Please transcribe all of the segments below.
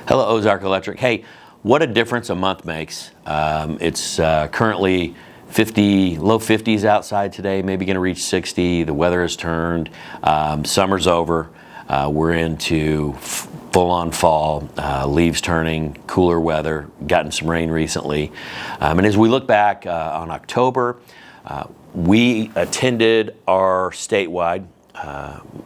Hello, Ozark Electric. Hey, what a difference a month makes. It's currently low 50s outside today, maybe going to reach 60. The weather has turned. Summer's over. We're into full-on fall, leaves turning, cooler weather, gotten some rain recently. And as we look back on October, we attended our statewide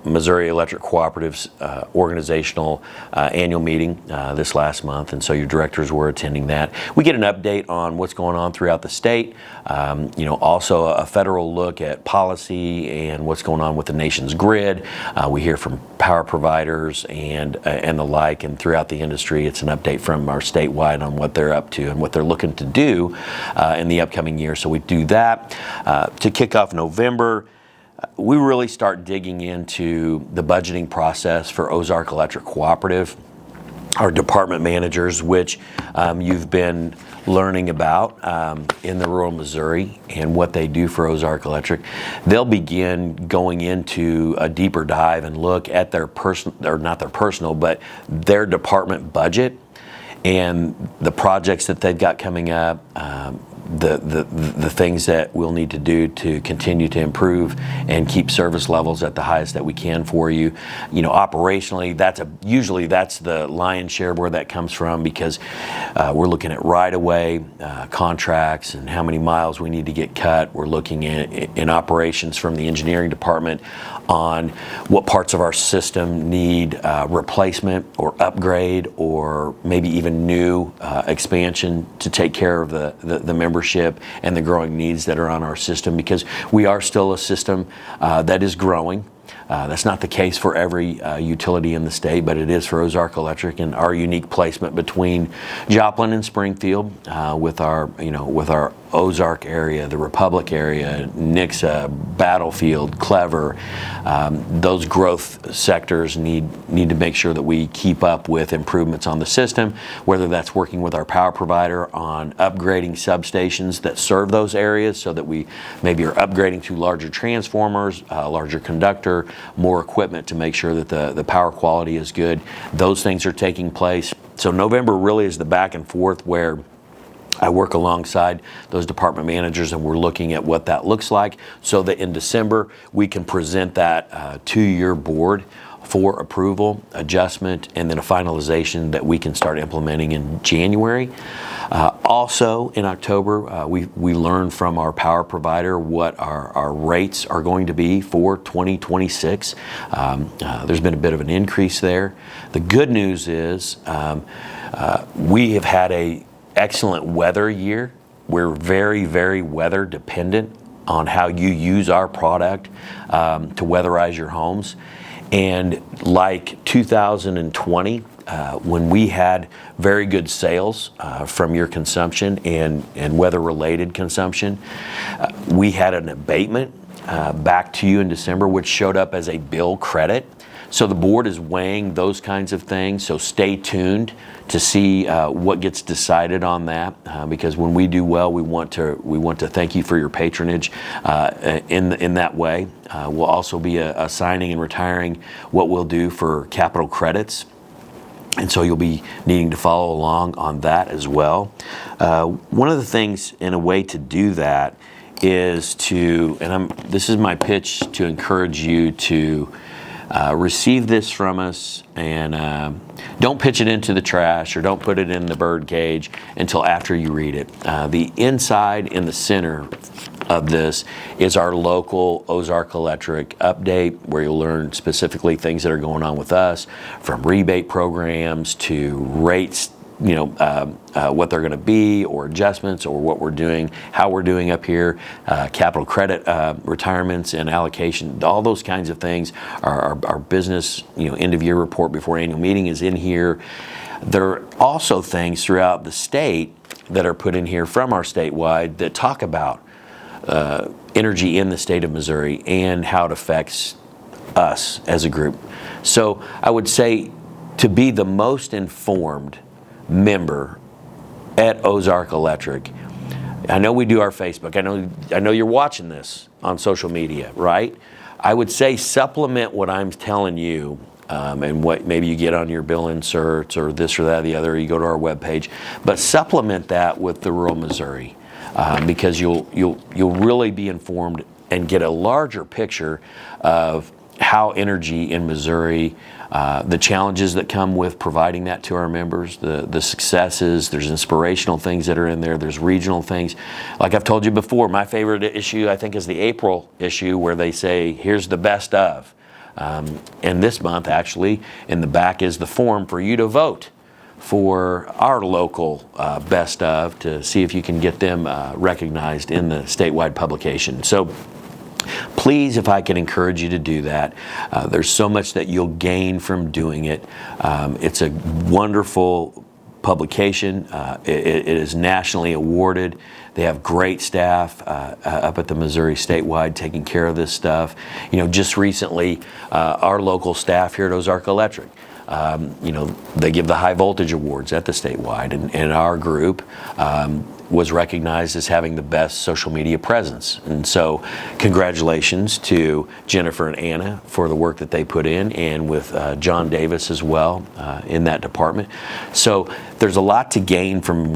Missouri Electric Cooperative's organizational annual meeting this last month, and so your directors were attending that. We get an update on what's going on throughout the state, also a federal look at policy and what's going on with the nation's grid. We hear from power providers and the like, and throughout the industry, it's an update from our statewide on what they're up to and what they're looking to do in the upcoming year. So we do that. To kick off November, we really start digging into the budgeting process for Ozark Electric Cooperative, our department managers, which you've been learning about in the rural Missouri and what they do for Ozark Electric. They'll begin going into a deeper dive and look at their their department budget and the projects that they've got coming up, the things that we'll need to do to continue to improve and keep service levels at the highest that we can for you. Operationally, usually that's the lion's share where that comes from, because we're looking at right-of-way contracts and how many miles we need to get cut. We're looking at in operations from the engineering department on what parts of our system need replacement or upgrade, or maybe even new expansion to take care of the membership and the growing needs that are on our system, because we are still a system that is growing. That's not the case for every utility in the state, but it is for Ozark Electric, and our unique placement between Joplin and Springfield with our Ozark area, the Republic area, Nixa, Battlefield, Clever. Those growth sectors need to make sure that we keep up with improvements on the system, whether that's working with our power provider on upgrading substations that serve those areas so that we maybe are upgrading to larger transformers, larger conductor, more equipment to make sure that the power quality is good. Those things are taking place. So November really is the back and forth where I work alongside those department managers, and we're looking at what that looks like so that in December we can present that to your board for approval, adjustment, and then a finalization that we can start implementing in January. Also in October, we learned from our power provider what our rates are going to be for 2026. There's been a bit of an increase there. The good news is we have had a excellent weather year. We're very, very weather dependent on how you use our product to weatherize your homes. And like 2020, when we had very good sales from your consumption and weather-related consumption, we had an abatement back to you in December, which showed up as a bill credit. So the board is weighing those kinds of things, so stay tuned to see what gets decided on that, because when we do well, we want to thank you for your patronage in that way. We'll also be assigning and retiring what we'll do for capital credits, and so you'll be needing to follow along on that as well. One of the things, in a way to do that, is this is my pitch to encourage you to receive this from us, and don't pitch it into the trash or don't put it in the bird cage until after you read it. The inside in the center of this is our local Ozark Electric update, where you'll learn specifically things that are going on with us, from rebate programs to rates, what they're going to be, or adjustments, or what we're doing, how we're doing up here, capital credit retirements and allocation. All those kinds of things. Our business end of year report before annual meeting is in here. There are also things throughout the state that are put in here from our statewide that talk about energy in the state of Missouri and how it affects us as a group. So I would say, to be the most informed member at Ozark Electric, I know we do our Facebook. I know you're watching this on social media, right? I would say supplement what I'm telling you and what maybe you get on your bill inserts or this or that or the other, or you go to our webpage, but supplement that with the rural Missouri, because you'll really be informed and get a larger picture of how energy in Missouri, the challenges that come with providing that to our members, the successes. There's inspirational things that are in there. There's regional things. Like I've told you before, my favorite issue I think is the April issue, where they say, here's the best of. And this month, actually, in the back is the form for you to vote for our local best of, to see if you can get them recognized in the statewide publication. So please, if I can encourage you to do that. There's so much that you'll gain from doing it. It's a wonderful publication. It is nationally awarded. They have great staff up at the Missouri statewide taking care of this stuff. You know, just recently, our local staff here at Ozark Electric, you know, they give the high voltage awards at the statewide, and our group was recognized as having the best social media presence. And so congratulations to Jennifer and Anna for the work that they put in, and with John Davis as well in that department. So there's a lot to gain from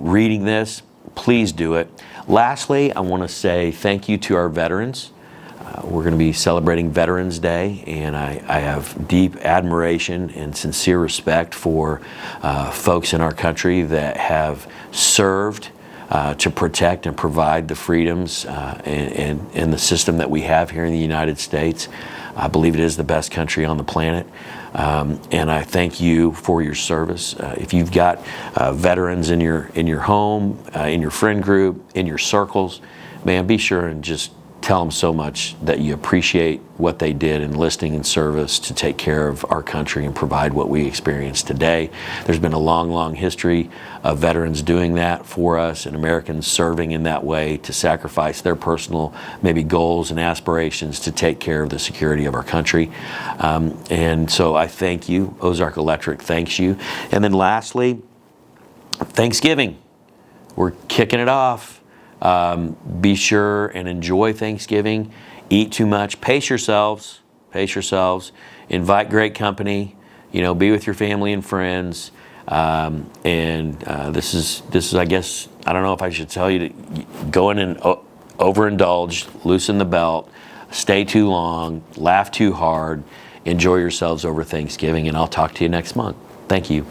reading this. Please do it. Lastly, I want to say thank you to our veterans. We're going to be celebrating Veterans Day, and I have deep admiration and sincere respect for folks in our country that have served to protect and provide the freedoms and the system that we have here in the United States. I believe it is the best country on the planet, and I thank you for your service. If you've got veterans in your home, in your friend group, in your circles, man, be sure and just tell them so much that you appreciate what they did enlisting in service to take care of our country and provide what we experience today. There's been a long, long history of veterans doing that for us, and Americans serving in that way to sacrifice their personal maybe goals and aspirations to take care of the security of our country. And so I thank you. Ozark Electric thanks you. And then lastly, Thanksgiving. We're kicking it off. Be sure and enjoy Thanksgiving. Eat too much. Pace yourselves. Pace yourselves. Invite great company. You know, be with your family and friends. This is, I guess, I don't know if I should tell you to go in and overindulge, loosen the belt, stay too long, laugh too hard, enjoy yourselves over Thanksgiving, and I'll talk to you next month. Thank you.